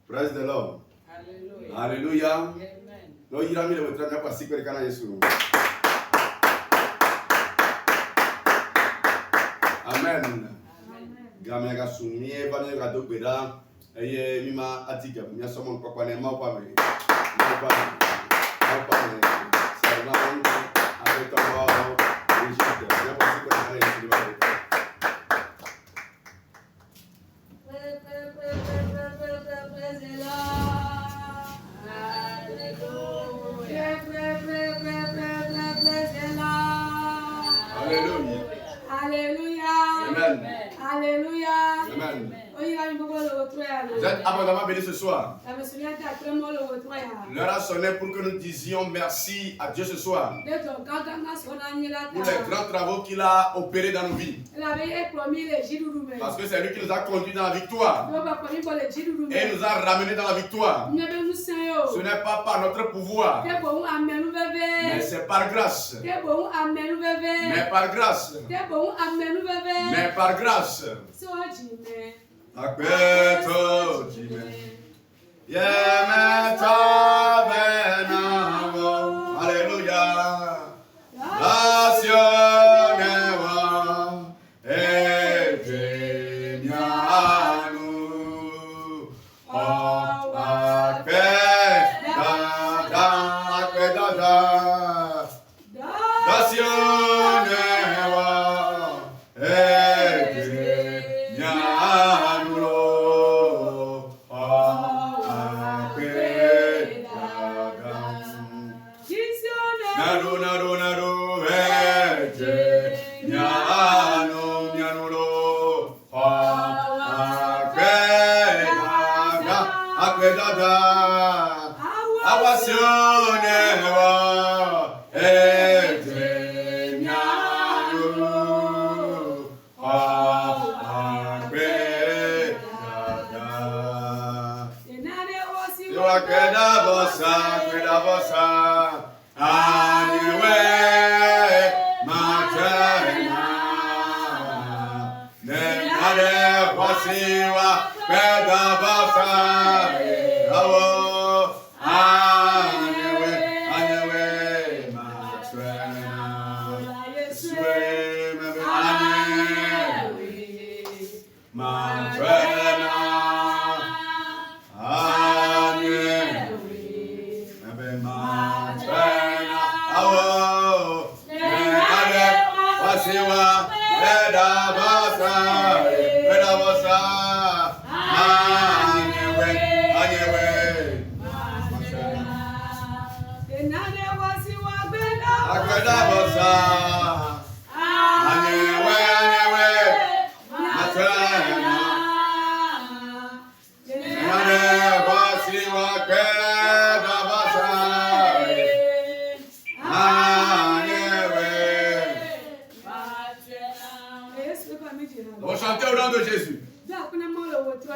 Praise the Lord. Hallelujah. No yirami le wetra na pasi kwere kana Yesu. Amen. Gamia ga sumie ba ne ga do gbeda eye mima atika mi asomo papa ne ma kwa me. Papa ne servant avec toi Brigitte. Ne pasi kwere kana Yesu ba. Vous êtes abondamment bénis ce soir. L'heure a sonné pour que nous disions merci à Dieu ce soir pour les grands travaux qu'il a opérés dans nos vies. Parce que c'est lui qui nous a conduits dans la victoire et nous a ramenés dans la victoire. Ce n'est pas par notre pouvoir, mais c'est par grâce. Mais par grâce. Mais par grâce. Akbeto jime Yemeta benamo Alléluia Nationewa Ejemianu Akbedada Nationewa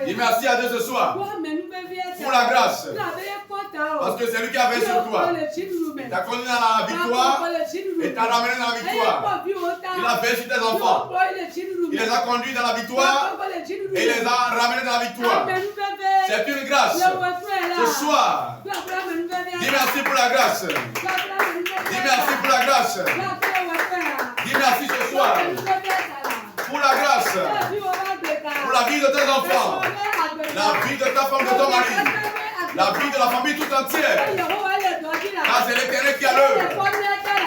Dis merci à Dieu ce soir pour la grâce. Parce que c'est lui qui a veillé sur toi. Il t'a conduit dans la victoire et t'a ramené dans la victoire. Il a veillé sur tes enfants. Il les a conduits dans la victoire et il les a ramenés dans la victoire. C'est une grâce. Ce soir, dis merci pour la grâce. Dis merci pour la grâce. Dis merci ce soir pour la grâce. Pour la vie de tes enfants, la vie de ta femme, de ton mari, la vie de la famille tout entière. Car c'est l'Éternel qui a l'œuvre.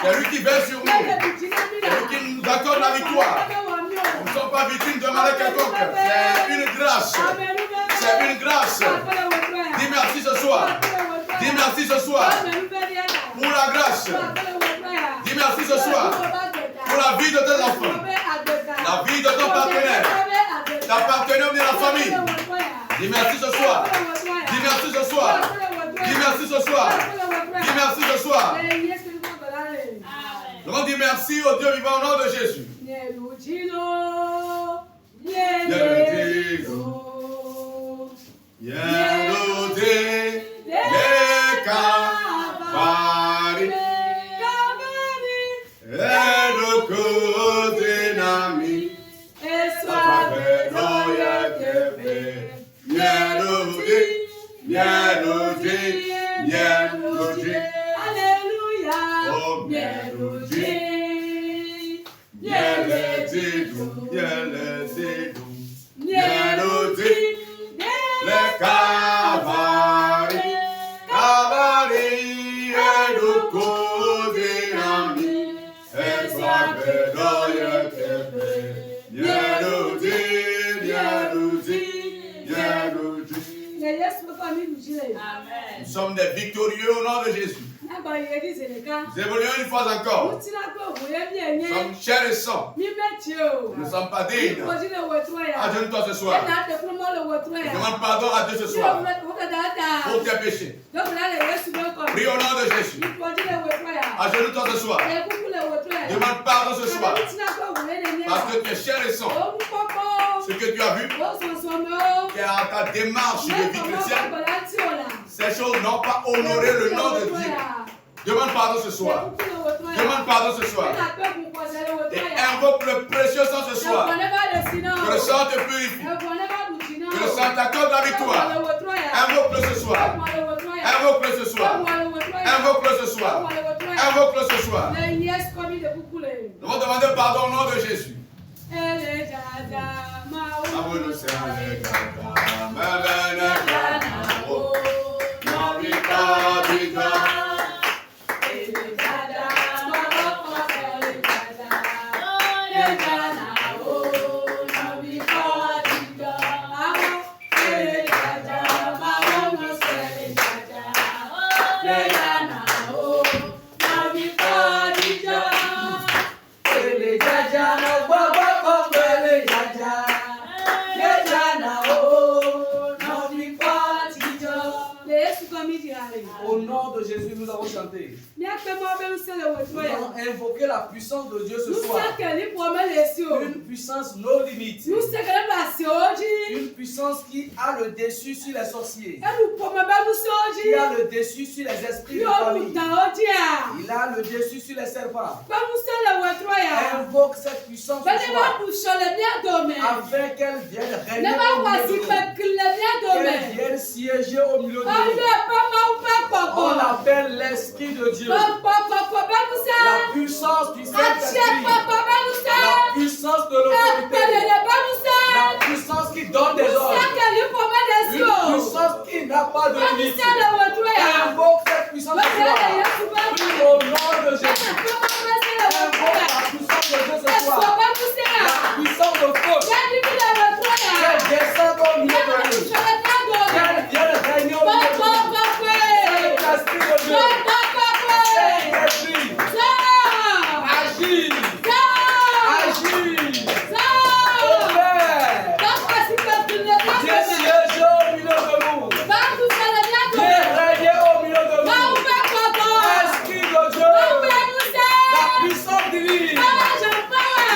C'est lui qui veille sur nous. C'est lui qui nous accorde la victoire. Nous ne sommes pas victimes de malheur quelconque. C'est une grâce. C'est une grâce. Dis merci ce soir. Dis merci ce soir pour la grâce. Dis merci ce soir pour la vie de tes enfants, la vie de ton partenaire. Ta partenaire de la famille. Dis merci ce soir. Dis merci ce soir. Dis merci ce soir. Dis merci ce soir. Donc on dit merci au Dieu vivant au nom de Jésus. Mieluji. Alléluia. Oh, Mieluji. Mielezidou. Mielezidou. Mieluji. Le Calvary. Calvary est le Kodinami. Et soit bédoye tepe. Mieluji. Mieluji. Mieluji. Nous sommes des victorieux au nom de Jésus. Nous évoluons une fois encore. Nous sommes chers et saints. Nous ne sommes pas dignes. Ajoute-toi ce soir. Demande pardon à Dieu ce soir pour tes péchés. Prie au nom de Jésus. Ajoute-toi ce soir. Demande pardon ce soir. Parce que tu es cher et saint. Ce que tu as vu, qui est à ta démarche de vie chrétienne, ces choses n'ont pas honoré le nom de Dieu. Demande pardon ce soir. Demande pardon ce soir. Et invoque le précieux sang ce soir. Que le sang te purifie. Que le sang t'accorde la victoire. Invoque-le ce soir. Invoque-le ce soir. Invoque-le ce soir. Invoque-le ce soir. Nous allons demander pardon au nom de Jésus. Au nom de Jésus, nous avons chanté. Nous allons invoquer la puissance de Dieu ce soir. Une puissance no limite. Une puissance qui a le dessus sur les sorciers. Qui a le dessus sur les esprits de famille. Il a le dessus sur les serpents. Invoque cette puissance ce soir. Afin qu'elle vienne régner au milieu de nous. Qu'elle vienne siéger au milieu de nous. On appelle l'Esprit de Dieu. La puissance du Saint-Esprit. La puissance de l'autorité. La puissance qui donne des ordres. Une puissance qui n'a pas de limite. Invoque cette puissance de Dieu. Au nom de Jésus. Invoque la puissance de Dieu ce soir. La puissance de feu. Qu'elle descende au milieu de nous. Qu'elle vienne régner au milieu de nous. Saint-Esprit de Dieu. Saint-Esprit. Agis. Agis. Viens siéger au milieu de nous. Viens régner au milieu de nous. Esprit de Dieu. La puissance divine.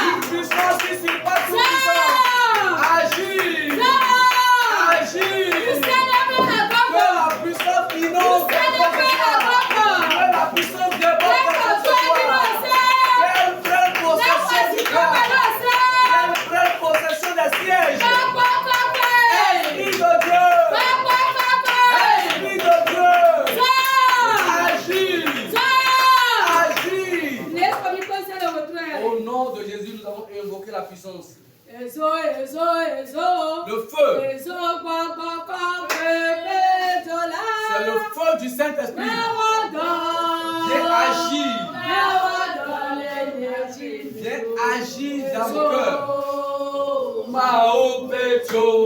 Une puissance qui surpasse toute puissance. Agis. Agis. Que la puissance inonde. Que la puissance déborde ce soir. Qu'elle prenne possession du cœur. Qu'elle prenne possession des sièges. Esprit de Dieu. Esprit de Dieu. Agis. Agis. Au nom de Jésus, nous avons invoqué la puissance. Le feu. C'est le feu du Saint-Esprit. Viens agir. Viens agir dans mon cœur. Mao Petro.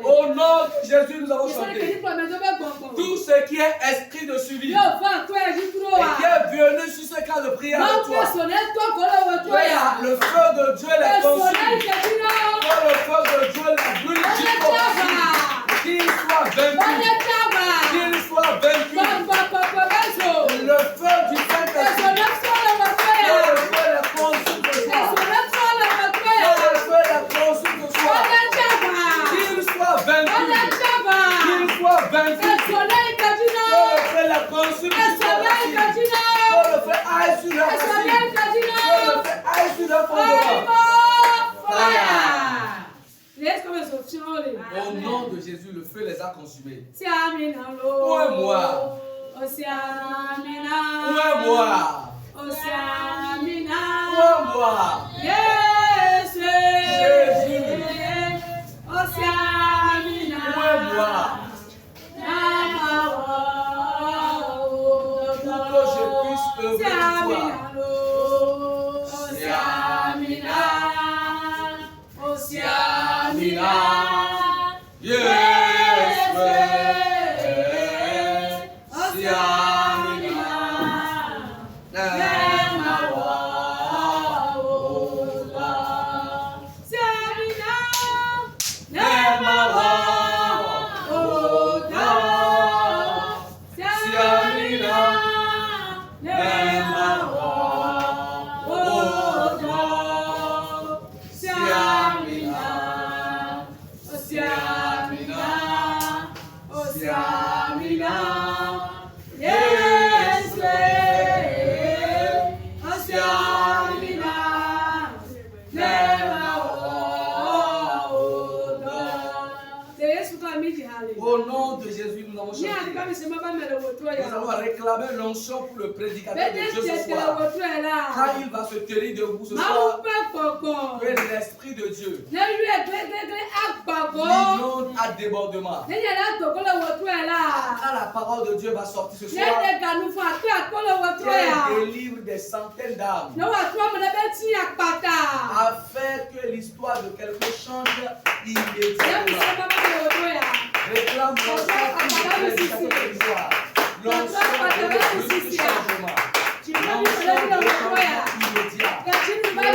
Au nom de Jésus, nous avons chanté. Tout ce qui est esprit de suivi et qui est venu sur ce cas de prière de toi, le feu de Dieu les consume. Que le feu de Dieu les brûle jusqu'au bout. Qu'il soit vaincu. Qu'il soit vaincu. Le feu du Saint-Esprit. Que le feu les consume ce soir. Que le feu les consume ce soir. Qu'il soit vaincu. Au nom de Jésus, le feu les a consumés. Où est moi? Où est moi? Où est moi? Jésus. Où est moi? Pour que je puisse œuvrer pour toi. Au nom de Jésus, nous allons chanter. Nous allons réclamer l'onction pour le prédicateur de Dieu ce soir. Quand il va se tenir debout ce soir, que l'Esprit de Dieu l'inonde à débordement. Quand la parole de Dieu va sortir ce soir, qu'elle délivre des centaines d'âmes, afin que l'histoire de quelqu'un change immédiatement. Réclame l'onction pour le prédicateur de l'histoire. L'onction de changement. L'onction de changement immédiat. L'onction de victoire.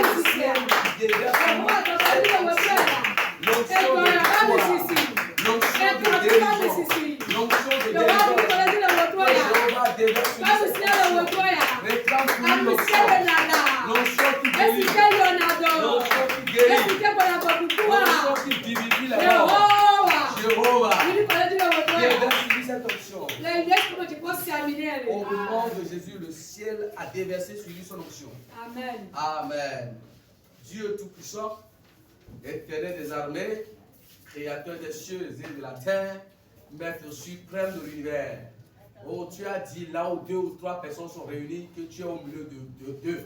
L'onction de délivrance. L'onction de délivrance. Jéhovah déverse sur cette réclame pour nous l'onction. L'onction qui délivre. L'onction qui guérit. L'onction qui vivifie les morts. Jéhovah déverse sur cette onction. Au nom de Jésus, le ciel a déversé sur lui son onction. Amen. Amen. Dieu Tout-Puissant, Éternel des armées, Créateur des cieux et de la terre, Maître suprême de l'univers. Oh, tu as dit là où 2 ou 3 personnes sont réunies que tu es au milieu de deux.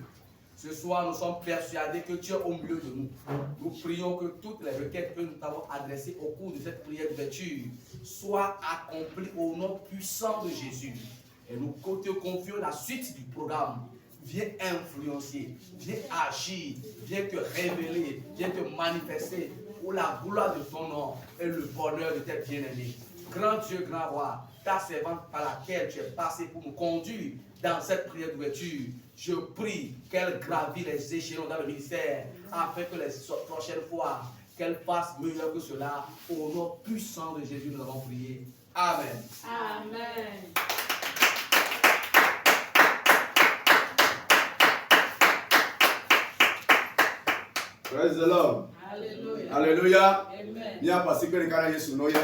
Ce soir, nous sommes persuadés que tu es au milieu de nous. Nous prions que toutes les requêtes que nous t'avons adressées au cours de cette prière d'ouverture soient accomplies au nom puissant de Jésus. Et nous te confions la suite du programme. Viens influencer, viens agir, viens te révéler, viens te manifester pour la gloire de ton nom et le bonheur de tes bien-aimés. Grand Dieu, grand roi, ta servante par laquelle tu es passé pour nous conduire dans cette prière d'ouverture, je prie qu'elle gravit les échelons dans le ministère afin que les prochaines fois, qu'elle fasse meilleur que cela. Au nom puissant de Jésus, nous avons prié. Amen. Amen. Praise the Lord. Hallelujah. Hallelujah. Amen. Ni hapa siku ni kana Yesu no ya.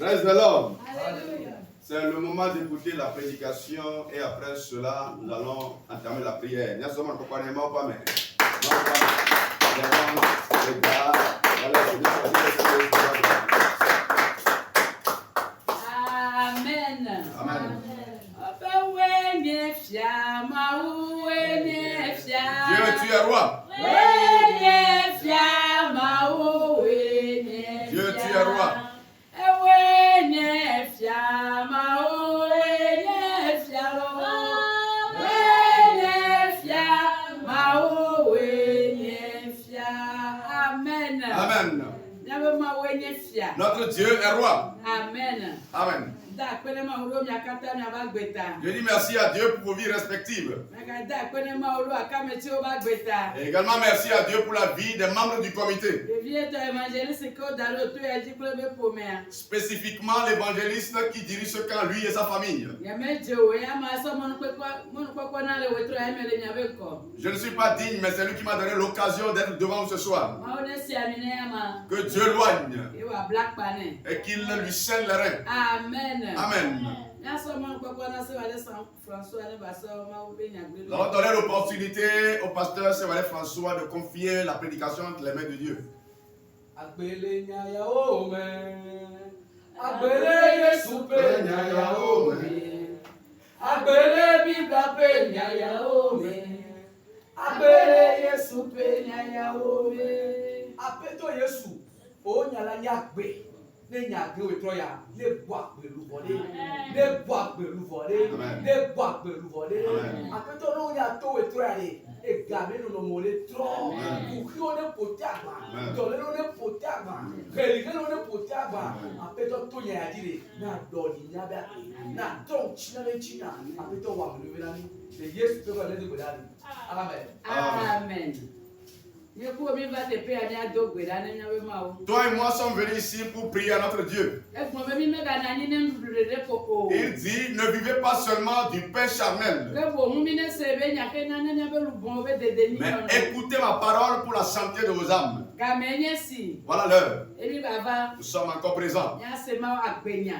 Praise the Lord. C'est le moment d'écouter la prédication et après cela, nous allons entamer la prière. Il y a seulement pas mais Amen. Amen. Dieu, tu es roi. Dieu, tu es roi. Amen. Notre Dieu est roi. Amen. Amen. Je dis merci à Dieu pour vos vies respectives. Et également merci à Dieu pour la vie des membres du comité. Spécifiquement l'évangéliste qui dirige ce camp, lui et sa famille. Je ne suis pas digne, mais c'est lui qui m'a donné l'occasion d'être devant vous ce soir. Que Dieu loigne et qu'il lui scelle les reins. Amen. Amen. Nous avons donné l'opportunité au pasteur Sévalé François de confier la prédication entre les mains de Dieu. Ne nyagbe wetro ya ne bwa pelu vode apeto no ya to wetro ya e gabe no mo le tro ku ki o ne potiagba to le no ne potiagba keli ke no ne potiagba apeto to ya dire na do ni nya ba na to china le china apeto wa mo le na ni de Yesu to ko le de godani amen Amen. Toi et moi sommes venus ici pour prier à notre Dieu. Il dit, ne vivez pas seulement du pain charnel, mais écoutez ma parole pour la santé de vos âmes. Voilà l'heure. Nous sommes encore présents.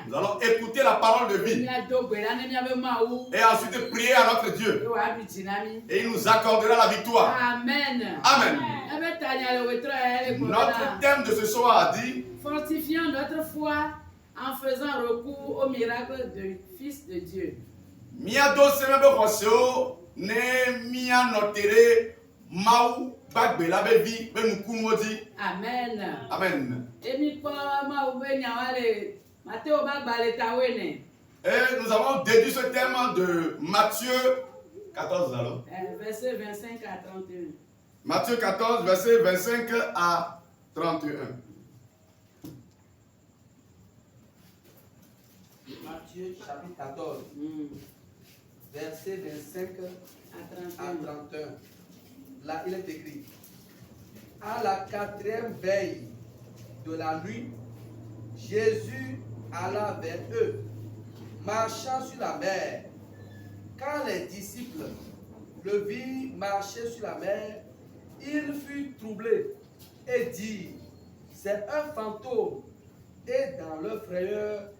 Nous allons écouter la parole de vie et ensuite prier à notre Dieu. Et il nous accordera la victoire. Amen. Amen. Notre thème de ce soir a dit: fortifions notre foi en faisant recours au miracle du Fils de Dieu. Amen. Amen. Et nous avons déduit ce thème de Matthieu 14, alors. Verset 25 à 31. Matthieu 14, verset 25 à 31. Matthieu chapitre 14, verset 25 à 31. Là, il est écrit: à la 4e veille de la nuit, Jésus alla vers eux, marchant sur la mer. Quand les disciples le virent marcher sur la mer, il fut troublé et dit: c'est un fantôme. Et dans leur frayeur,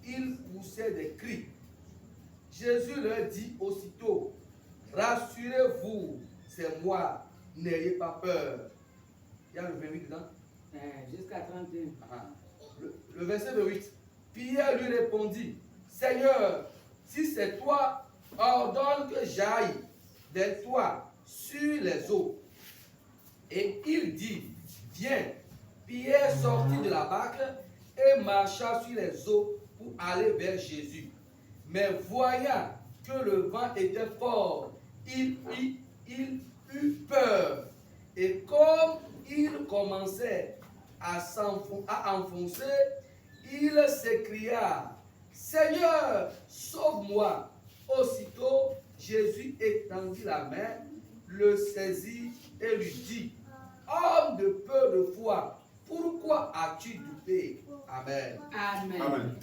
ils poussaient des cris. Jésus leur dit aussitôt: rassurez-vous, c'est moi, n'ayez pas peur. Il y a le 28 dedans? Jusqu'à 31. Le verset 28. Pierre lui répondit: Seigneur, si c'est toi, ordonne que j'aille vers toi sur les eaux. Et il dit: viens. Pierre sortit de la barque et marcha sur les eaux pour aller vers Jésus. Mais voyant que le vent était fort, il eut peur. Et comme il commençait à enfoncer, il s'écria: Seigneur, sauve-moi. Aussitôt, Jésus étendit la main, le saisit et lui dit: homme de peu de foi, pourquoi as-tu douté? Amen. Amen. Amen.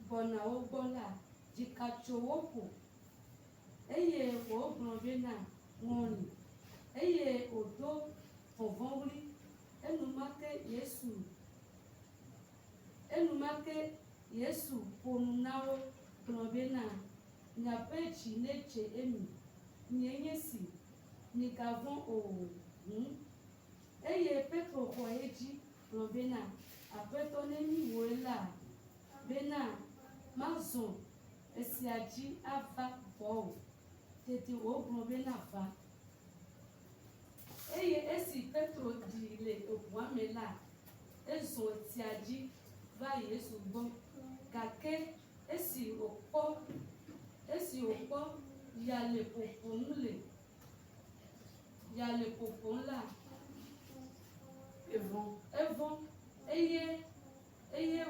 Bona obola jikachowoko eye wo gbonbena woni eye odo ovonri enumake Yesu ponunawo gbonbena nyapechi neche emi nyenyesi nikavon o eye Petro khoeji gbonbena apeto nemi woela bena mazon esiaji ava bo tete wo gbon bena fa eye esi Petro di le obuame la ezo tiaji va Yesu gbọ́ gake esi okpo yale popo ńlá evon eye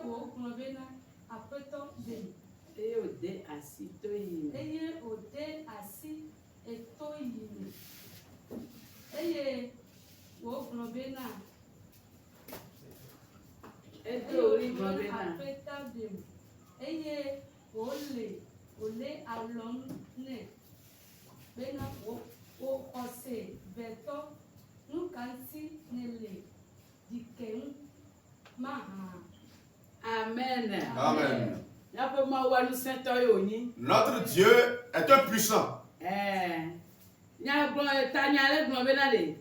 wo gbọ̀nbẹ́ná apẹ́tọ́ bẹ̀rẹ̀ eye òde àsì tó yìí ètò yìí eye wo gbọ̀nbẹ́ná ètò orí gbọ̀nbẹ́ná apẹ́tọ́ bẹ̀rẹ̀ eye wo le alọ́nẹ̀ bẹ́ná wo ọ̀sẹ̀ bẹ̀tọ́ nùkàntì nílẹ̀ dìkẹ̀ń máa hàn. Amen. Amen. Notre Dieu est un puissant.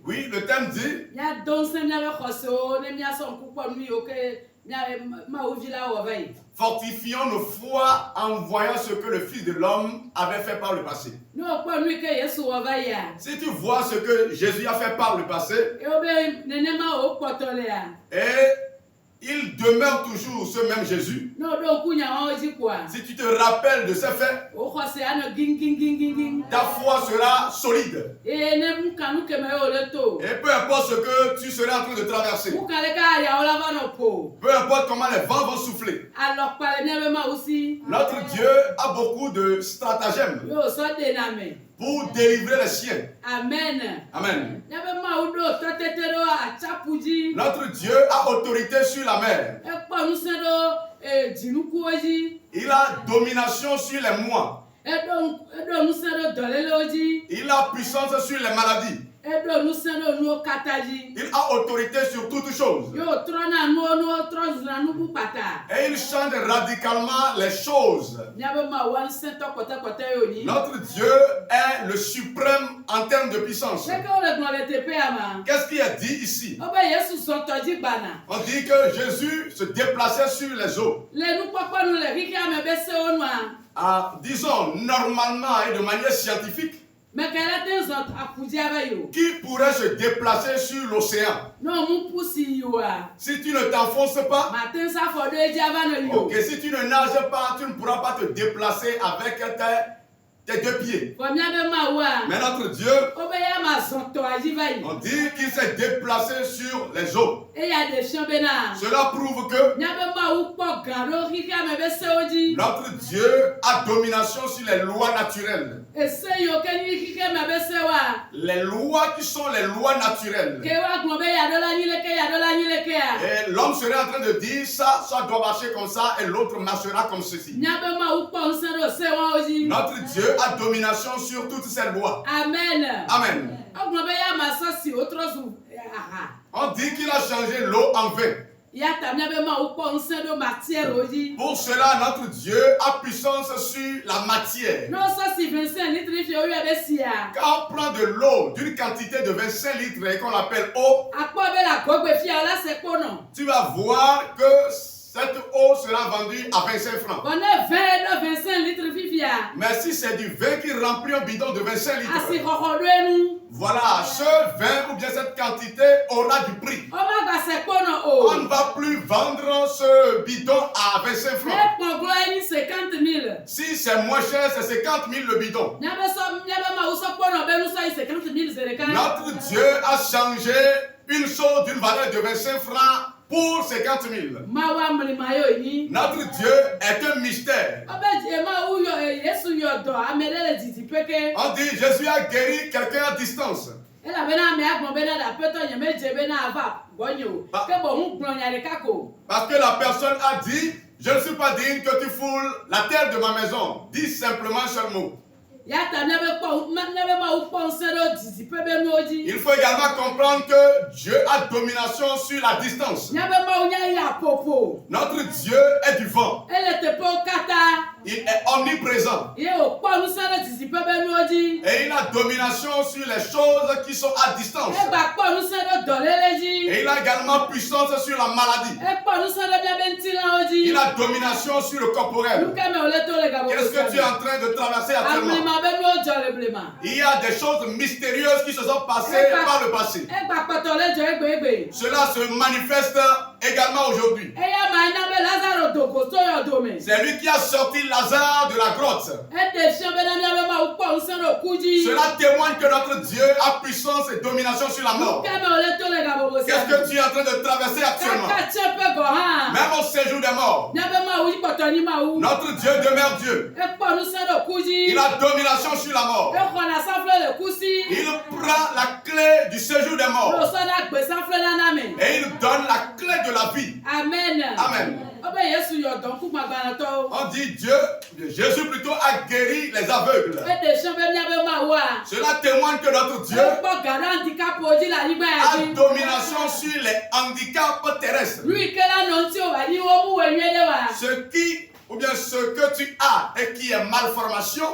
Oui, le thème dit fortifions nos foi en voyant ce que le Fils de l'homme avait fait par le passé. Si tu vois ce que Jésus a fait par le passé, et il demeure toujours ce même Jésus. Si tu te rappelles de ces faits, ta foi sera solide. Et peu importe ce que tu seras en train de traverser, peu importe comment les vents vont souffler, notre Dieu a beaucoup de stratagèmes pour délivrer les siens. Amen. Amen. Notre Dieu a autorité sur la mer. Il a domination sur les mois. Il a puissance sur les maladies. Il a autorité sur toutes choses. Et il change radicalement les choses. Notre Dieu est le suprême en termes de puissance. Qu'est-ce qui est dit ici? On dit que Jésus se déplaçait sur les eaux. Disons normalement et de manière scientifique. Qui pourrait se déplacer sur l'océan? Si tu ne t'enfonces pas, okay, si tu ne nages pas, tu ne pourras pas te déplacer avec tes deux pieds. Mais notre Dieu, on dit qu'il s'est déplacé sur les eaux. Cela prouve que notre Dieu a domination sur les lois naturelles. Les lois qui sont les lois naturelles. Et l'homme serait en train de dire ça doit marcher comme ça et l'autre marchera comme ceci. Notre Dieu a domination sur toutes ces lois. Amen. Amen. On dit qu'il a changé l'eau en vin. Pour cela, notre Dieu a puissance sur la matière. Quand on prend de l'eau d'une quantité de 25 litres et qu'on appelle eau, tu vas voir que cette eau sera vendue à 25 francs. Mais si c'est du vin qui remplit un bidon de 25 litres, voilà, ce vin ou bien cette quantité aura du prix. On ne va plus vendre ce bidon à 25 francs. Si c'est moins cher, c'est 50 000 le bidon. Notre Dieu a changé une chose d'une valeur de 25 francs pour 50 000. Notre Dieu est un mystère. On dit Jésus a guéri quelqu'un à distance. Parce que la personne a dit, je ne suis pas digne que tu foules la terre de ma maison. Dis simplement un seul mot. Il faut également comprendre que Dieu a domination sur la distance. Notre Dieu est du vent. Il est omniprésent. Et il a domination sur les choses qui sont à distance. Et il a également puissance sur la maladie. Il a domination sur le corporel. Qu'est-ce que tu es en train de traverser actuellement? Il y a des choses mystérieuses qui se sont passées par le passé. Cela se manifeste également aujourd'hui. C'est lui qui a sorti Lazare de la grotte. Cela témoigne que notre Dieu a puissance et domination sur la mort. Qu'est-ce que tu es en train de traverser actuellement? Même au séjour des morts, notre Dieu demeure Dieu. Il a domination sur la mort. Il prend la clé du séjour des morts et il donne la clé de la vie. Amen. Amen. On dit Jésus plutôt a guéri les aveugles. Cela témoigne que notre Dieu a domination sur les handicaps terrestres. Ce que tu as et qui est malformation,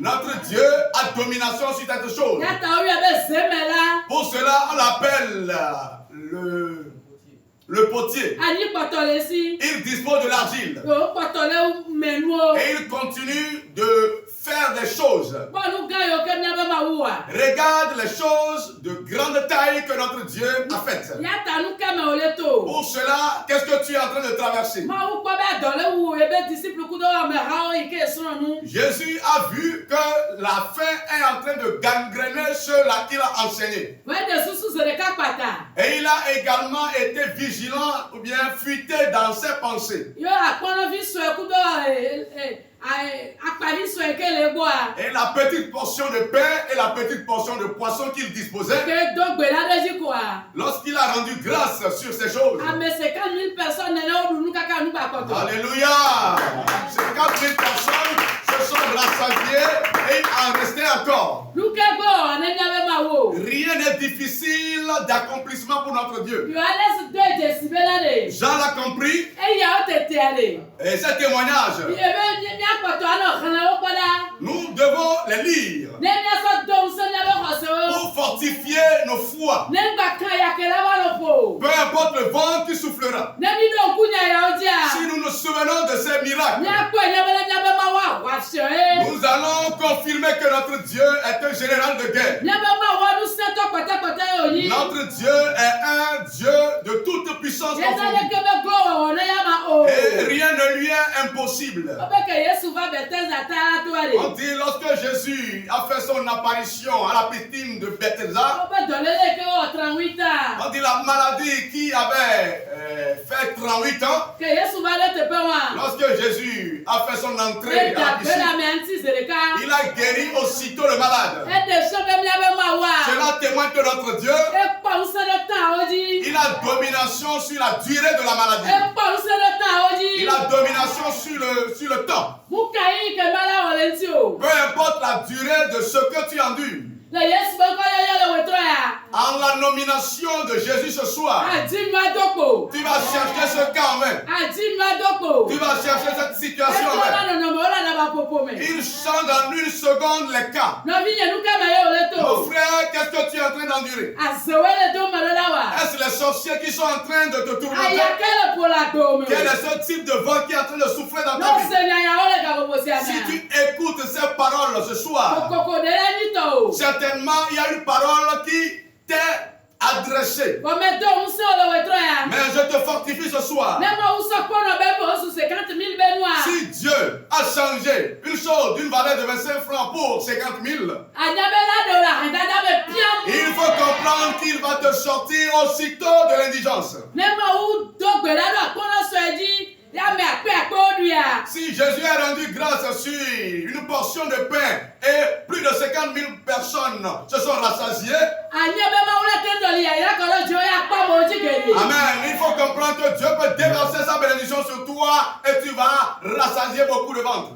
notre Dieu a domination sur cette chose. Pour cela, on l'appelle le potier. Il dispose de l'argile. Et il continue de faire des choses. Regarde les choses de grande taille que notre Dieu a faites. Pour cela, qu'est-ce que tu es en train de traverser? Jésus a vu que la faim est en train de gangréner ceux-là qu'il a enseignés. Et il a également été vigilant ou bien fuité dans ses pensées. Et la petite portion de pain et la petite portion de poisson qu'il disposait, lorsqu'il a rendu grâce sur ces choses, alléluia, 50 000 personnes se sont rassasiées et il en restait encore. Rien n'est difficile d'accomplissement pour notre Dieu. Jean l'a compris. Et ces témoignages, nous devons les lire pour fortifier nos foi. Peu importe le vent qui soufflera. Si nous nous souvenons de ces miracles, nous allons confirmer que notre Dieu est un général de guerre. Notre Dieu est un Dieu de toute puissance. Et rien ne lui est impossible. On dit lorsque Jésus a fait son apparition à la piscine de Bethesda, on dit la maladie qui avait fait 38 ans, lorsque Jésus a fait son entrée à la piscine, il a guéri aussitôt le malade. Cela témoigne que notre Dieu, il a domination sur la durée de la maladie. Il a domination sur le temps. Peu importe la durée de ce que tu endures. En la nomination de Jésus ce soir, tu vas chercher ce cas en main. Tu vas chercher cette situation en main. Il change en une seconde les cas. Mon frère, qu'est-ce que tu es en train d'endurer? Est-ce les sorciers qui sont en train de te tourmenter? Quel est ce type de vent qui est en train de souffler dans ta vie? Si tu écoutes ces paroles ce soir, certainement il y a une parole qui t'est adressée. Mais je te fortifie ce soir. Si Dieu a changé une chose d'une valeur de 25 francs pour 50 000, il faut comprendre qu'il va te sortir aussitôt de l'indigence. Si Jésus a rendu grâce sur une portion de pain et plus de 50 000 personnes se sont rassasiées, amen, il faut comprendre que Dieu peut déverser sa bénédiction sur toi et tu vas rassasier beaucoup de ventre.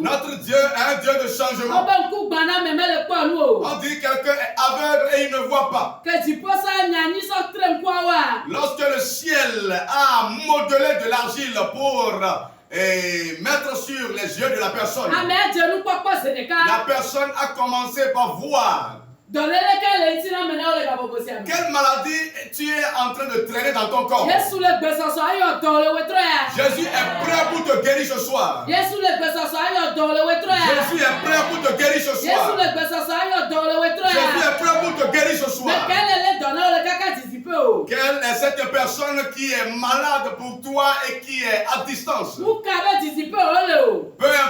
Notre Dieu est un Dieu de changement. On dit quelqu'un est aveugle et il ne voit pas. Lorsque le ciel a modelé de l'argile pour mettre sur les yeux de la personne, la personne a commencé par voir. Quelle maladie tu es en train de traîner dans ton corps? Jésus est prêt pour te guérir ce soir. Jésus est prêt pour te guérir ce soir. Jésus est prêt pour te guérir ce soir. Quelle est cette personne qui est malade pour toi et qui est à distance? Peu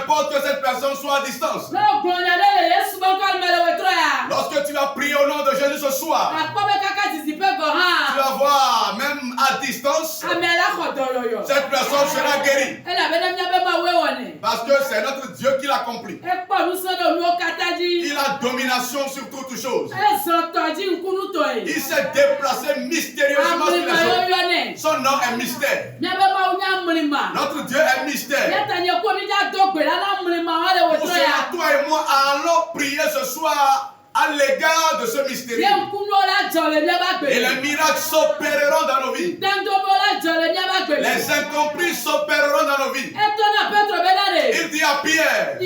importe que cette personne soit à distance. Lorsque tu vas prier au nom de Jésus ce soir, tu vas voir, même à distance, cette personne sera guérie. Parce que c'est notre Dieu qui l'accomplit. Il a domination sur toutes choses. Il s'est déplacé mystérieusement sur les eaux. Son nom est mystère. Notre Dieu est mystère. Pour cela, toi et moi allons prier ce soir à l'égard de ce mystère. Et les miracles s'opéreront dans nos vies. Les incompris s'opéreront dans nos vies. Il dit à Pierre,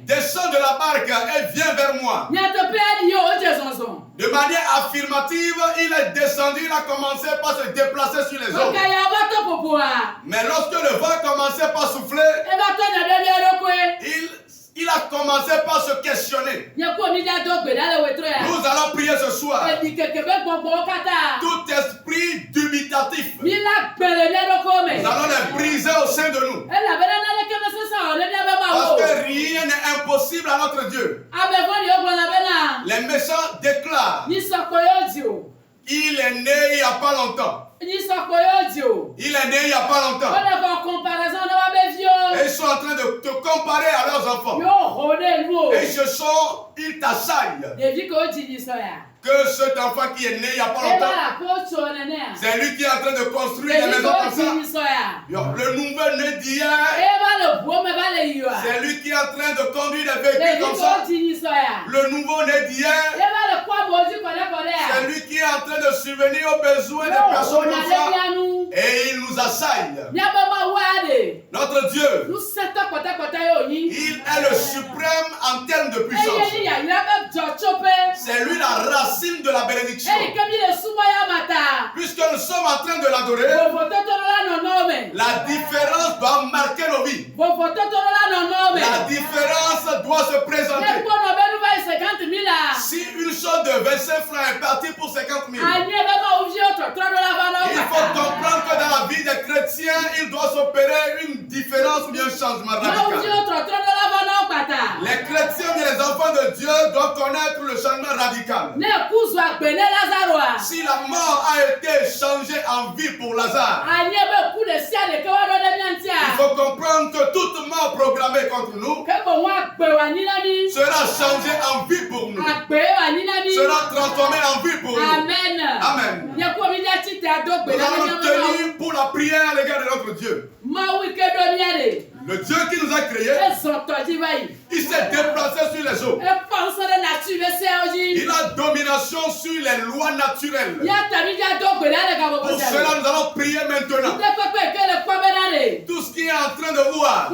descends de la barque et viens vers moi. De manière affirmative, il est descendu, il a commencé par se déplacer sur les eaux. Mais lorsque le vent commençait par souffler, il a commencé par se questionner. Nous allons prier ce soir. Tout esprit dubitatif, nous allons les briser au sein de nous. Parce que rien n'est impossible à notre Dieu. Les méchants déclarent, il est né il n'y a pas longtemps. Il est né il n'y a pas longtemps. Et ils sont en train de te comparer à leurs enfants. Et ce sont, ils t'assaillent. Que cet enfant qui est né il n'y a pas longtemps, c'est lui qui est en train de construire des maisons comme ça. Le nouveau-né d'hier, c'est lui qui est en train de conduire des véhicules comme ça. Le nouveau-né d'hier, c'est lui qui est en train de subvenir aux besoins des personnes comme ça. Et il nous assaille. Notre Dieu, il est le suprême en termes de puissance. C'est lui la racine de la bénédiction. Puisque nous sommes en train de l'adorer, la différence doit marquer nos vies. La différence doit se présenter. Si une chose de 25 francs est partie pour 50 000, il faut comprendre que dans la vie des chrétiens, il doit s'opérer une différence ou bien un changement radical. Les chrétiens et les enfants de Dieu doivent connaître le changement radical. Si la mort a été changée en vie pour Lazare, il faut comprendre que toute mort programmée contre nous sera changée en vie pour nous, sera transformée en vie pour nous. Amen. Amen. Nous allons tenir pour la prière à l'égard de notre Dieu. Le Dieu qui nous a créés, il s'est déplacé sur les eaux. Il a domination sur les lois naturelles. Pour cela, nous allons prier maintenant. Tout ce qui est en train de voir,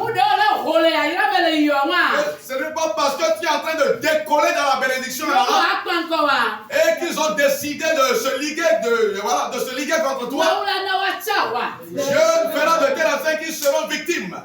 ce n'est pas parce que tu es en train de décoller dans la bénédiction et qu'ils ont décidé de se liguer contre toi. Dieu fera de telle affaire qu'ils seront victimes.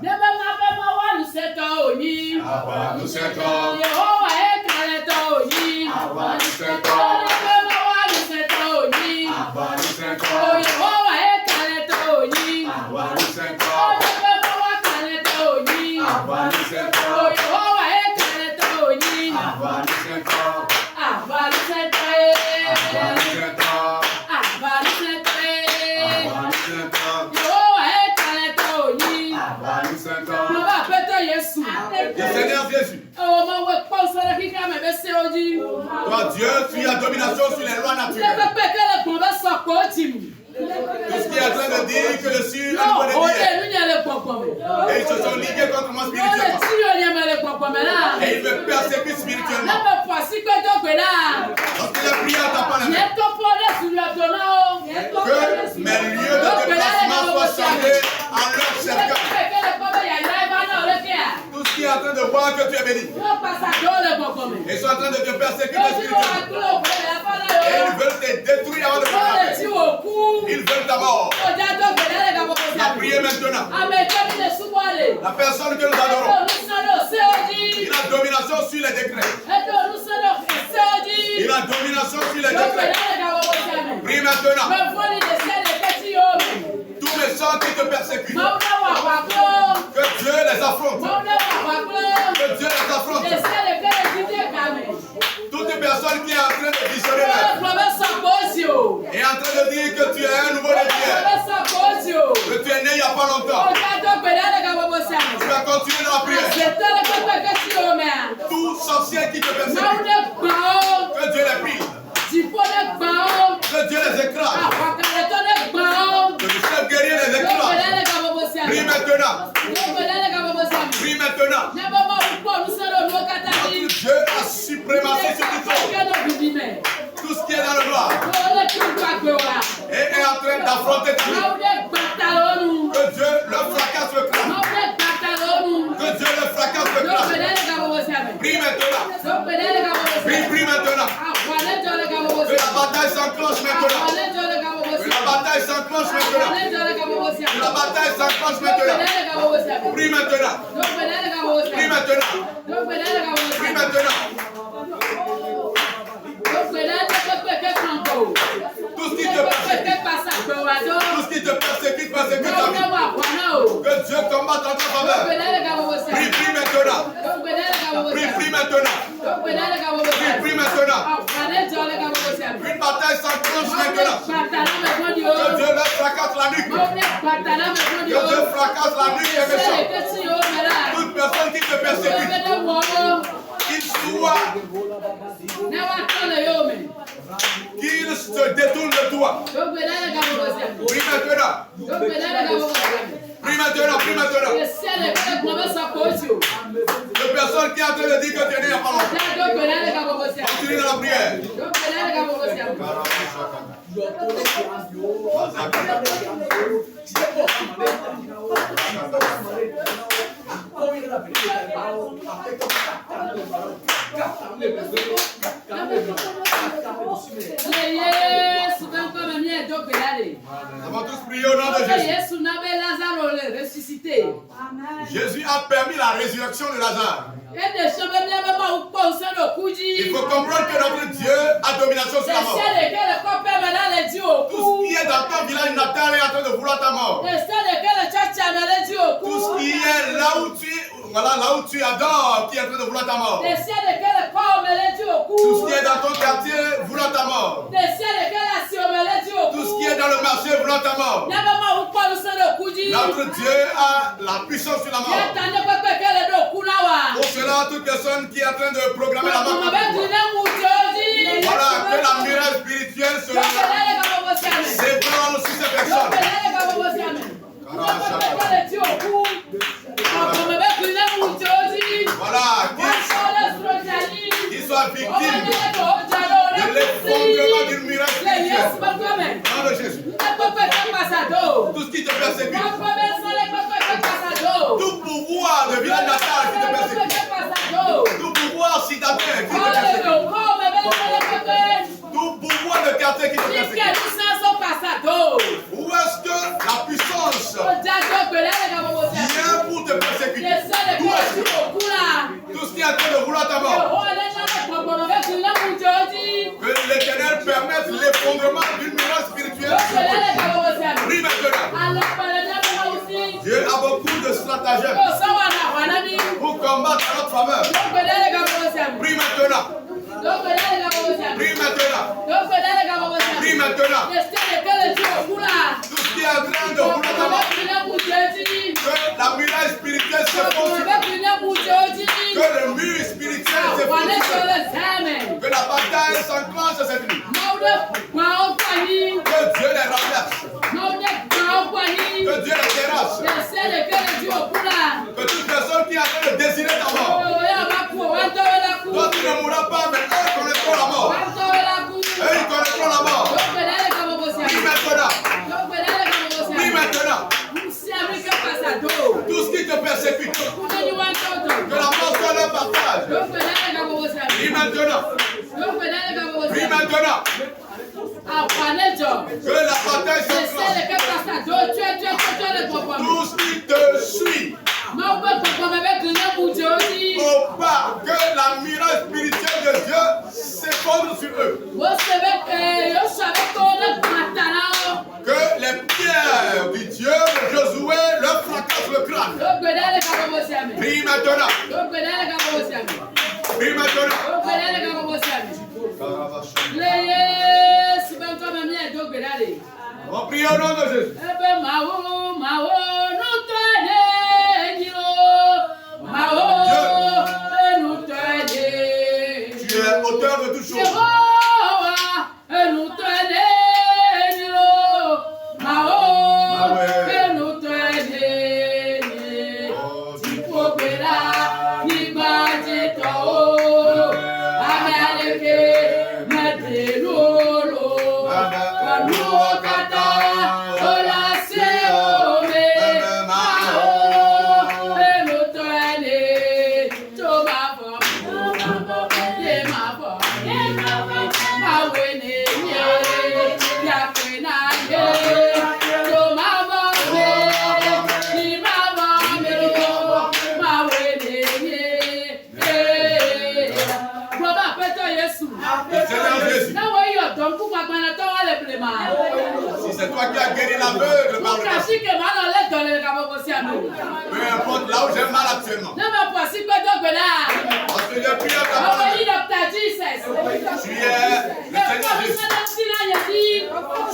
Le Seigneur Jésus, persécute spirituellement. Lorsqu'il a prié à ta part, que mes lieux de déplacement soient changés en leur cercueil. Tout ce qui est en train de voir que tu es béni. Ils sont en train de te persécuter spirituellement. Et ils veulent te détruire avant de faire la paix. Ils veulent ta mort. La prière maintenant. La personne que nous adorons. Il a domination sur les décrets. Il a domination sur les décrets. Prie maintenant. Tous les gens qui te persécutent. Que Dieu les affronte. Que Dieu les affronte. Toute personne qui est en train de visionner est en train de dire que tu es un nouveau Lévien. Que tu es né il n'y a pas longtemps. Tu vas continuer dans la prière. Tout sorcier qui te persécute. Que Dieu les prie. Que Dieu les écrase. Que le chef guerrier les écrase. Prie maintenant. Prie maintenant. Notre Dieu a suprématie sur tout. Tout ce qui est dans le noir. Et est en train d'affronter ta vie. Que Dieu le fracasse le crâne. Que Dieu le fracasse le crâne. Prie maintenant. Prie maintenant. Que la bataille s'enclenche maintenant. Que la bataille s'enclenche maintenant. Que la bataille s'enclenche maintenant. Prie maintenant. Prie maintenant. Prie maintenant. Tout ce qui te persécute ta vie. Que Dieu combatte en ta faveur. Prie maintenant. Prie maintenant. Prie maintenant. Une bataille s'enclenche maintenant. Que Dieu leur fracasse la nuque. Que Dieu fracasse la nuque des méchants. Toute personne qui te persécute, qu'il soit, qu'il se détourne de toi. Prie maintenant. Prie maintenant, prie maintenant. De personne qui est en train de dire que tu es né il n'y a pas longtemps. Continue dans la prière. Nous avons tous prié au nom de Jésus. Jésus a permis la résurrection de Lazare. Il faut comprendre que notre Dieu a domination sur la mort. Tout ce qui est dans ton village natal est en train de vouloir ta mort. Tout ce qui est là où tu adores, qui est en train de vouloir ta mort. Tout ce qui est dans ton quartier vouloir ta mort. Tout ce qui est dans le marché vouloir ta mort. Notre Dieu a la puissance sur la mort. Pour cela, toute personne qui est en train de programmer la mort, voilà, que la miracle spirituelle se s'ébranle sur ces personnes. Voilà, qu'ils soient victimes de l'effondrement d'une miracle spirituelle. Dans le Jésus. Tout ce qui te persécute. Tout pouvoir de village natal qui te persécute. Tout pouvoir citadin qui te persécute. Tout pouvoir de quartier qui te persécute. Où est-ce que la puissance vient pour te persécuter? Où est-ce que tout ce qui est en train de vouloir ta mort? Que l'Éternel permette l'effondrement d'une miracle spirituelle. Prie maintenant. Dieu a beaucoup de stratagèmes pour combattre à notre faveur. Prie maintenant. Prie maintenant. Prie maintenant. Tout ce qui est en train de vouloir ta mort. Que la muraille spirituelle se fonde. Que le mur spirituel se fonde. Que la bataille s'enclenche cette nuit. Que Dieu les renverse. Que Dieu les terrasse. Que toute personne qui est en train de désirer ta mort. partage. Prie maintenant. Prie maintenant. Que la bataille s'enclenche. Tout ce qui te suit. Au pas que la miracle spirituelle de Dieu s'effondre sur eux. Que les pierres du Dieu de Josué leur fracassent le crâne. Prie maintenant. Prie maintenant. On prie au nom de Jésus. Dieu, tu es auteur de toutes choses. Si c'est toi qui as guéri l'aveugle par le passé, peu importe là où j'ai mal actuellement, parce que j'ai prié à ta parole, tu es le Seigneur Jésus.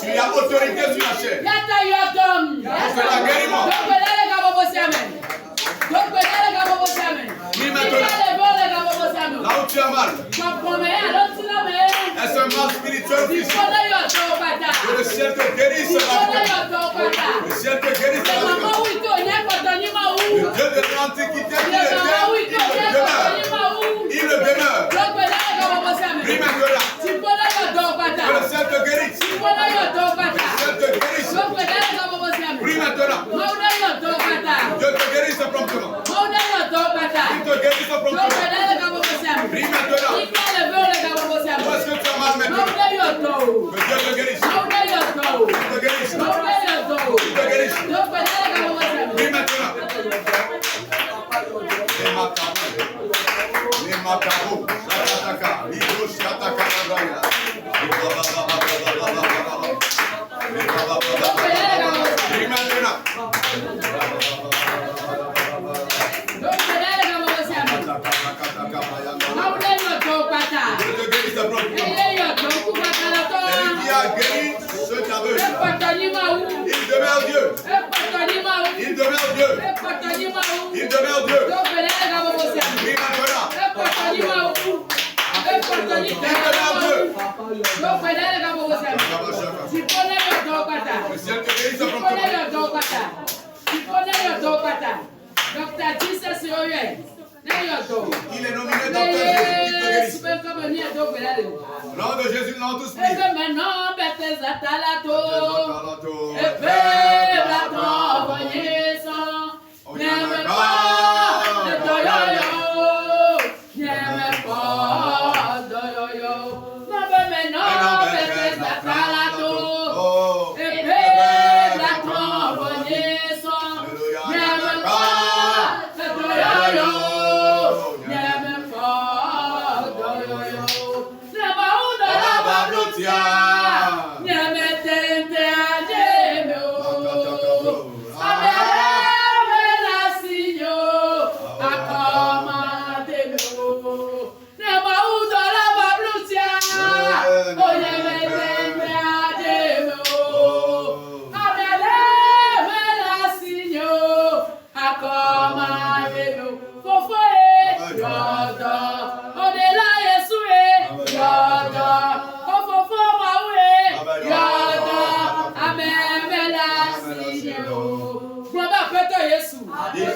Tu as autorité sur la chair. Donc c'est la guérison. Prie maintenant. Là où tu as mal. Est-ce un mal spirituel ou physique? Que le ciel te guérisse. Le ciel te guérisse. Le Dieu de l'Antiquité, il le demeure. Prie maintenant. Que le ciel te guérisse. Le ciel te guérisse. Prie maintenant. Dieu te guérisse promptement. Il te guérisse promptement. Prie maintenant. Où est-ce que tu as mal maintenant? Que Dieu te guérisse. Il te guérisse. Il te guérisse. Prie maintenant. Les macarons. Shataka. Lido Shataka. Prie maintenant. Celui qui a guéri cet aveugle, il demeure Dieu. Il demeure Dieu. Il demeure Dieu. Prie maintenant. Il demeure Dieu. Le ciel te guérisse promptement. Il est nominé docteur Jésus qui te guérisse. Au nom de Jésus, nous l'avons tous prié.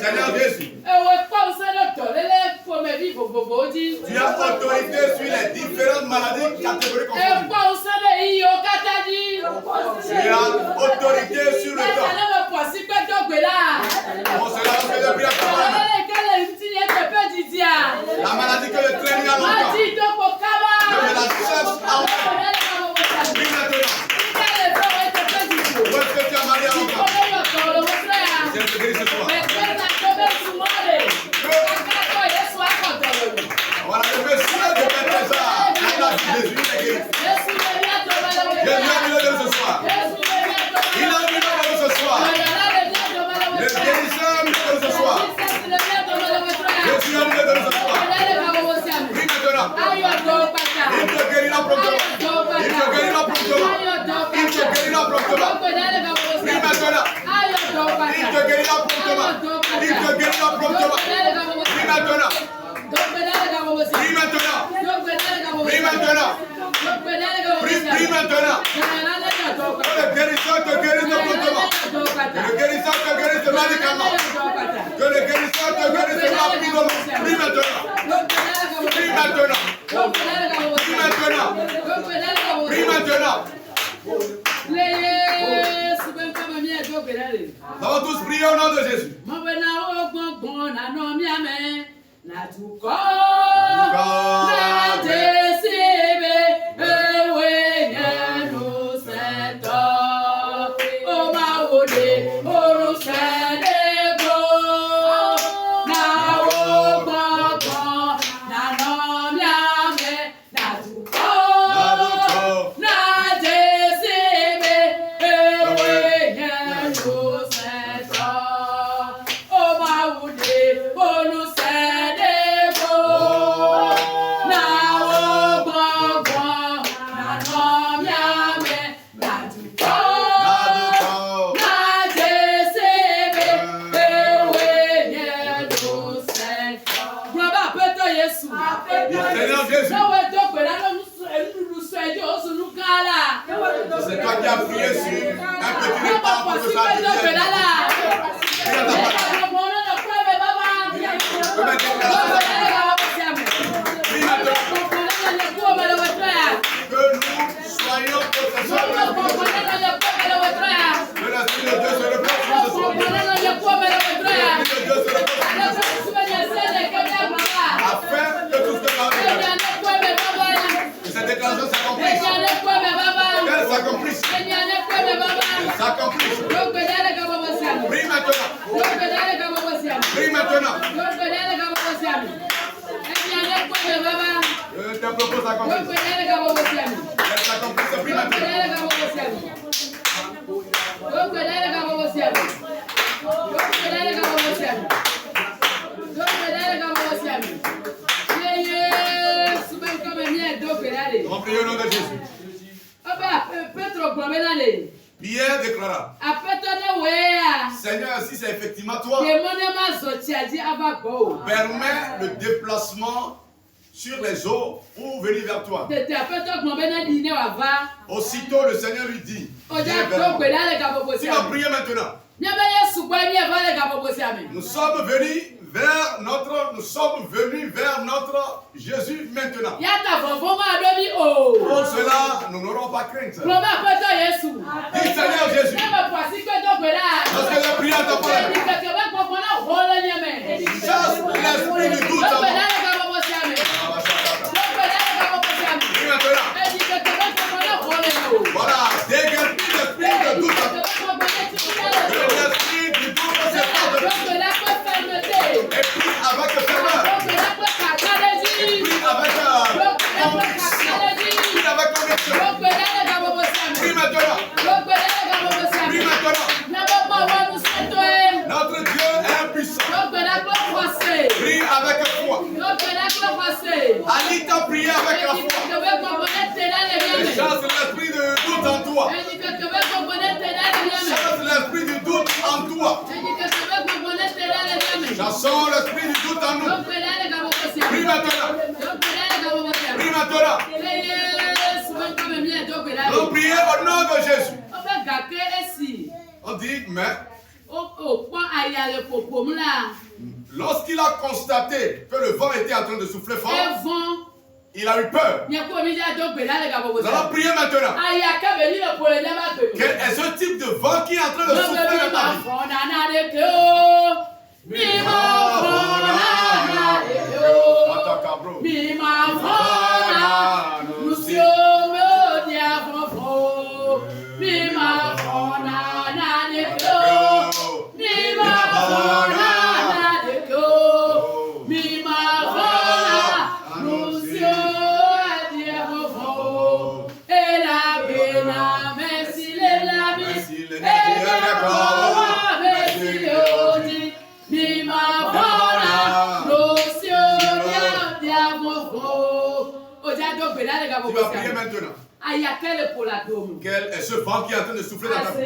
Seigneur Jésus, tu as autorité sur les différentes maladies catégories confondues. Tu as autorité sur le corps. On se l'a fait de prière. La maladie que le traîne à longtemps. Je la cherche en vain. Prie maintenant. Où est-ce que tu as marié à longtemps? Viens te guérir ce soir. Voilà, le Messie de Bethesda. Jésus est guéri. Jésus a mis le ce soir. Il a mis le ce soir. Le guérisseur a mis le ce soir. Jésus a mis le ce soir. Prie maintenant. Il te guérira promptement. Il te guérira promptement. Il te guérira promptement. Prie maintenant. Il te guérira promptement. Il te guérira promptement. Prie maintenant. Prie maintenant. Prie maintenant. Prie maintenant. Que le guérisseur te guérisse promptement. Que le guérisseur te guérisse radicalement. Que le guérisseur te guérisse rapidement. Prie maintenant. Prie maintenant. Prie maintenant. Prie maintenant. Nous allons tous prier au nom de Jésus. C'est toi qui as prié sur un petit repas pour que ça devienne. Que nous soyons possesseurs de l'Esprit de Dieu se repose sur ce soir. L'Esprit de Dieu se repose afin que tout ce que nous avons fait, que cette déclaration s'accomplisse. Qu'elle s'accomplisse. Qu'elle s'accomplisse. Prie maintenant. Prie maintenant. Je te propose d'accomplir. Qu'elle s'accomplisse. Prie maintenant. On prie au nom de Jésus. Pierre déclara: Seigneur, si c'est effectivement toi, permets le déplacement sur les eaux pour venir vers toi. Aussitôt le Seigneur lui dit: viens vers moi. Tu vas prier maintenant. Nous sommes venus vers notre Jésus maintenant. Pour cela, nous n'aurons pas crainte. Dis Seigneur Jésus. Lorsque j'ai prié à ta parole, chasse l'esprit du doute en moi. Dis maintenant. Voilà, dégage l'esprit de doute en moi. L'esprit du doute se porte de moi. Et puis avec ferveur. Et puis avec conviction. Puis avec conviction. Prie maintenant. Prie maintenant. Notre Dieu est puissant. Prie avec foi. Ali t'a prié avec la foi. Et chasse l'esprit de doute en toi. Chasse l'esprit du doute en toi. Chassons l'esprit du doute en nous. Prie maintenant. Prie maintenant. Nous prions au nom de Jésus. On dit, mais lorsqu'il a constaté que le vent était en train de souffler fort, il a eu peur. Nous allons prier maintenant. Quel est ce type de vent qui est en train de souffler dans ta vie? Tu vas prier maintenant. Quel est ce vent qui est en train de souffler dans ta vie?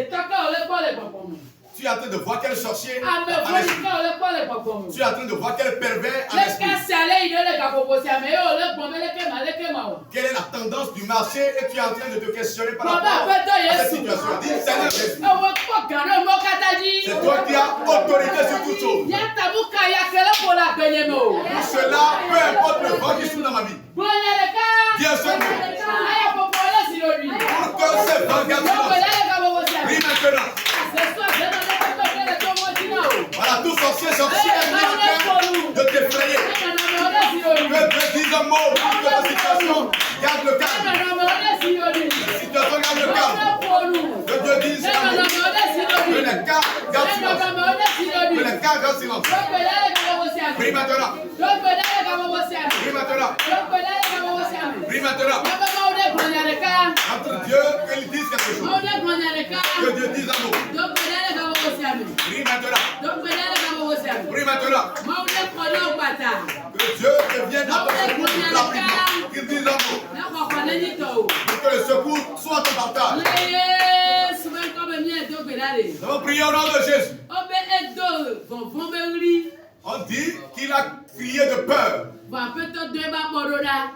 Tu es en train de voir quel sorcier en esprit. Tu es en train de voir quel pervers en esprit. Quelle est la tendance du marché et tu es en train de te questionner par rapport à cette situation. Dis Seigneur Jésus. C'est toi qui as autorité sur toute chose. Pour cela, peu importe le vent qui souffle dans ma vie. Dis un seul mot. Pour que ce vent garde silence. Prie maintenant. Voilà, tout sorcier qui est en train de t'effrayer. Que Dieu dise un mot pour que la situation garde le calme. La situation garde le calme. Que Dieu dise un mot. Que les cas gardent silence. Que les cas gardent silence. Prie maintenant. Prie maintenant. Prie maintenant. Entre Dieu et il dise quelque chose. Que Dieu dise un mot. Prie maintenant. Prie maintenant. Que Dieu devienne à ton secours rapidement. Qu'il dise un mot. Pour que le secours soit ton partage. Nous allons prier au nom de Jésus. On dit qu'il a crié de peur.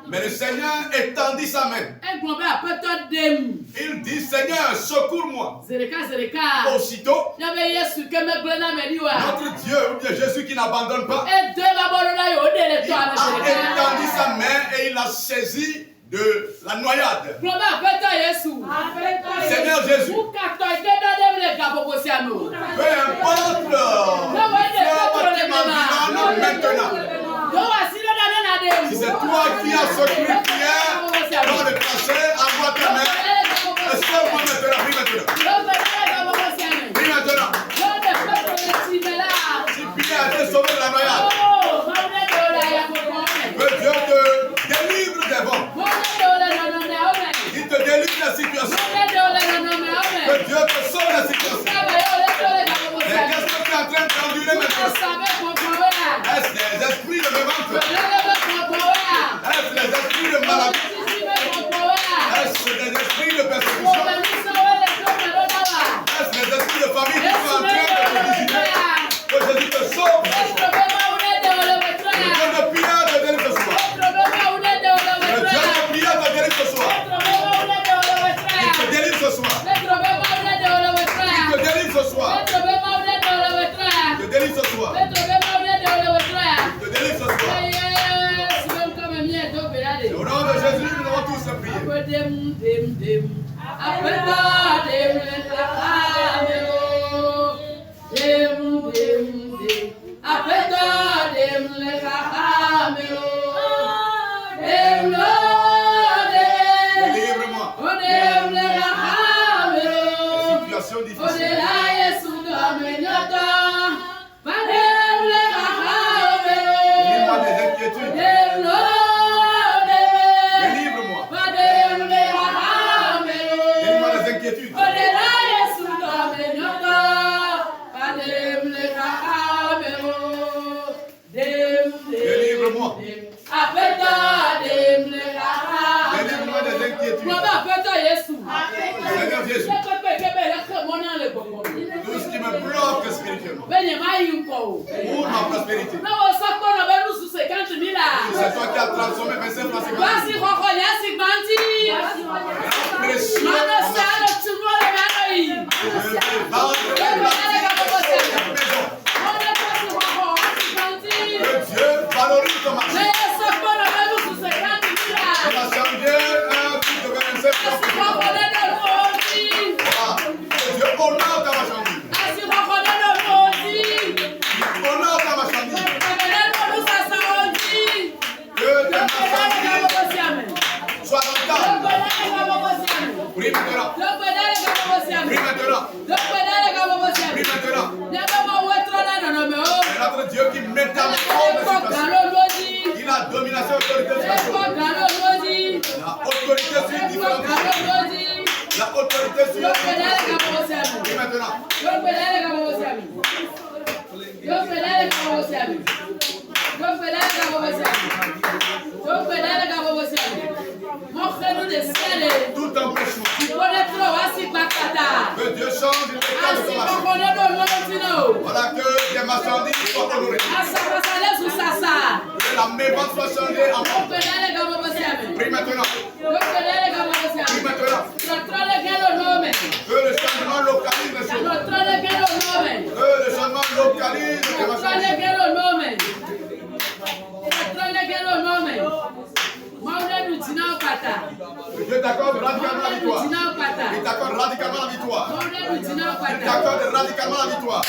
Mais le Seigneur étendit sa main. Il dit, Seigneur, secours-moi. Aussitôt, notre Dieu, ou bien Jésus qui n'abandonne pas, il a étendu sa main et il a saisi de la noyade. Seigneur Jésus, peu importe maintenant. Si c'est toi qui as secouru Pierre dans le passé, envoie ta main. Sauve-moi maintenant, prie maintenant. Prie maintenant. Si Pierre a été sauvé de la noyade, que Dieu te délivre des vents. Il te délivre de la situation. Que Dieu te sauve de la situation. Mais qu'est-ce que tu es en train d'endurer maintenant? Est-ce des esprits de mévente? Est-ce des esprits de maladie? Est-ce des esprits de persécution? Est-ce des esprits de famille qui sont en train de te visiter? Que Jésus te sauve. Le Dieu de prière te délivre ce soir. Le Dieu de prière te délivre ce soir. Il te délivre ce soir. Il te délivre ce soir. Il te délivre ce soir. Il te délivre ce soir. Au nom de Jésus, nous allons tous le prier. Délivre-moi. Situation difficile. Délivre-moi des inquiétudes. Délivre-moi. Délivre-moi des inquiétudes. Délivre-moi. Délivre-moi des inquiétudes. Seigneur Jésus. Tout ce qui me bloque spirituellement. Pour ma prospérité. C'est toi qui as transformé mes seins en pression. Que Dieu valorise ton marché. On a changé un truc de 25 francs. Que Dieu honore ta marchandise. Honore ta marchandise. Sois dans le temps. Prie maintenant. Prie maintenant. Prie maintenant. C'est notre Dieu qui métamorphose les situations. Il a domination et autorité sur les choses. La autorité sur les différentes choses. La autorité sur les choses. Prie maintenant. Tout empêchement. Que Dieu change le cas de ton marché. Voilà que des marchandises soient honorées. Que la mévente soit changée en vente. Prie maintenant. Prie maintenant. Que le changement localise les choses. Que le changement localise les marchandises. Dieu t'accorde radicalement la victoire. Il t'accorde radicalement la victoire. Il t'accorde radicalement la victoire.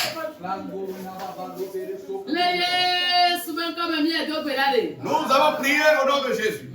Nous avons prié au nom de Jésus.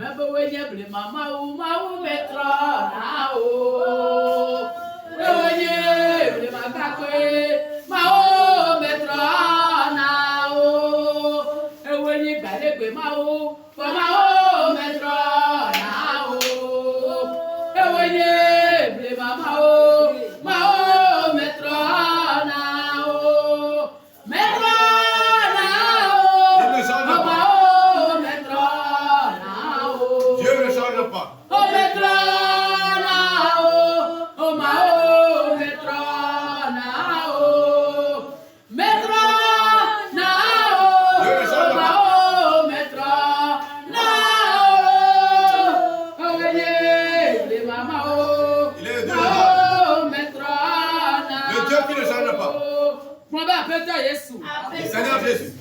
Seigneur Jésus.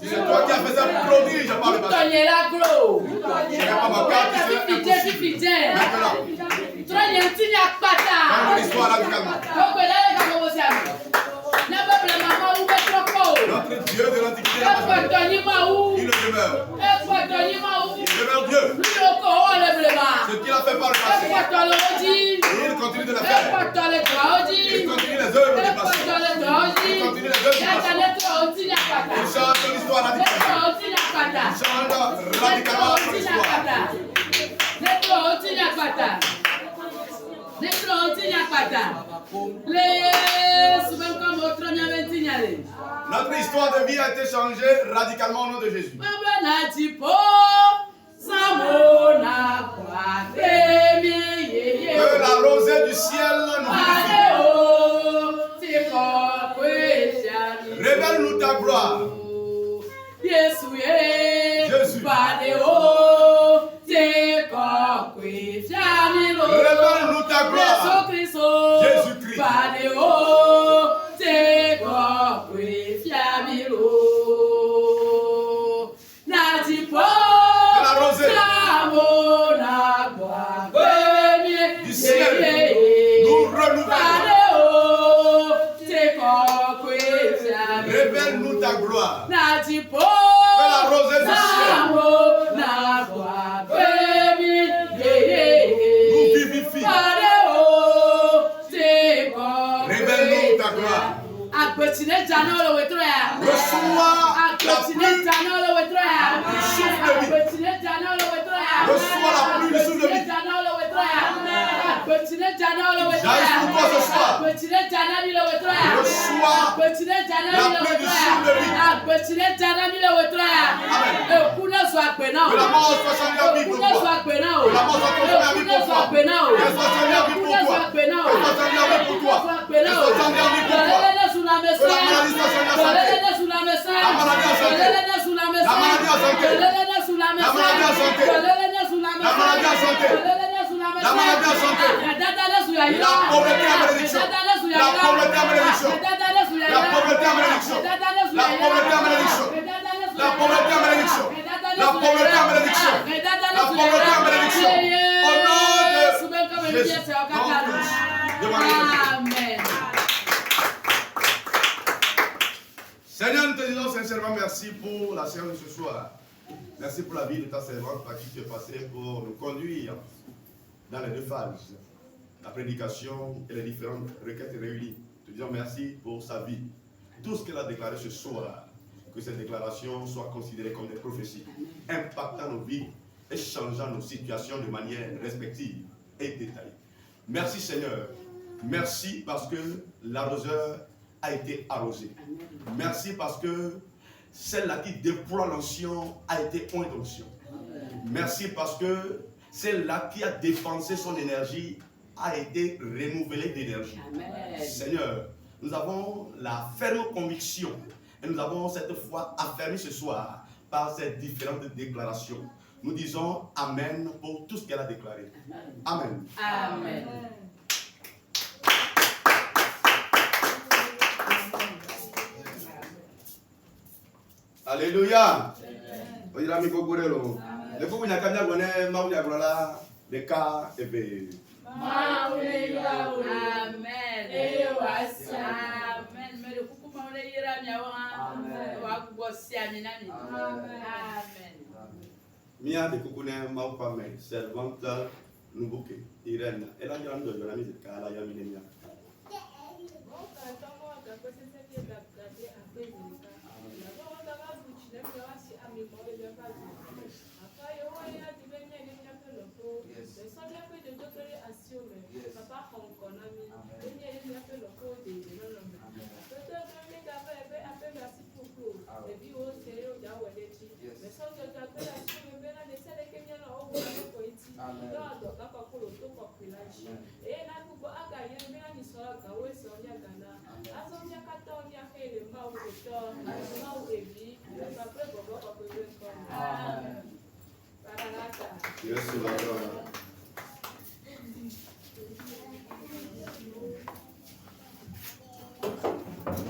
C'est toi qui as fait un prodige par le passé. Je n'ai pas ma carte, c'est maintenant. Dans l'histoire radicalement. Notre Dieu de l'Antiquité, il demeure. Il demeure Dieu. Ce qu'il a fait par le passé, il continue de le faire. Il continue les œuvres du passé. Il continue les œuvres du passé. Il change ton histoire radicalement. Il change radicalement ton histoire. Notre histoire de vie a été changée radicalement au nom de Jésus. Que la rosée du ciel nous vivifie. Révèle-nous ta gloire. Jésus. Révèle-nous ta gloire. Jésus-Christ. La rosée du ciel nous renouvelle. Révèle-nous ta gloire. Que la rosée du ciel nous vivifie. Révèle-nous ta gloire. Reçois la pluie du souffle de vie. Reçois la pluie du souffle de vie. J'arrive pour toi ce soir. Reçois la pluie du souffle de vie. Que la mort soit changée en vie pour toi. Que la mort soit transformée en vie pour toi. Qu'elle soit changée en vie pour toi. Qu'elle soit changée en vie pour toi. Qu'elle soit changée en vie pour toi. Que la maladie soit changée en santé. La maladie en santé. La maladie en santé. La maladie en santé. La maladie en santé. La maladie en santé. La pauvreté en malédiction. La pauvreté en malédiction. La pauvreté en malédiction. La pauvreté en malédiction. La pauvreté en malédiction. La pauvreté en malédiction. La pauvreté en malédiction. Au nom de Jésus. Amen. Seigneur, nous te disons sincèrement merci pour la séance de ce soir. Merci pour la vie de ta servante par qui tu es passé pour nous conduire dans les deux phases, la prédication et les différentes requêtes réunies. Te disons merci pour sa vie. Tout ce qu'elle a déclaré ce soir, que cette déclaration soit considérée comme des prophéties, impactant nos vies et changeant nos situations de manière respective et détaillée. Merci Seigneur. Merci parce que l'arroseur a été arrosé. Merci parce que celle-là qui déploie l'onction a été ointe d'onction. Merci parce que celle-là qui a dépensé son énergie a été renouvelée d'énergie. Seigneur, nous avons la ferme conviction et nous avons cette foi affermie ce soir par ces différentes déclarations. Nous disons Amen pour tout ce qu'elle a déclaré. Amen. Amen. Alléluia. Amen. Mia de kukune maupame servante nubuke Irene. Elle a dit à nous de la mise de Kala Yaminemia. Yes,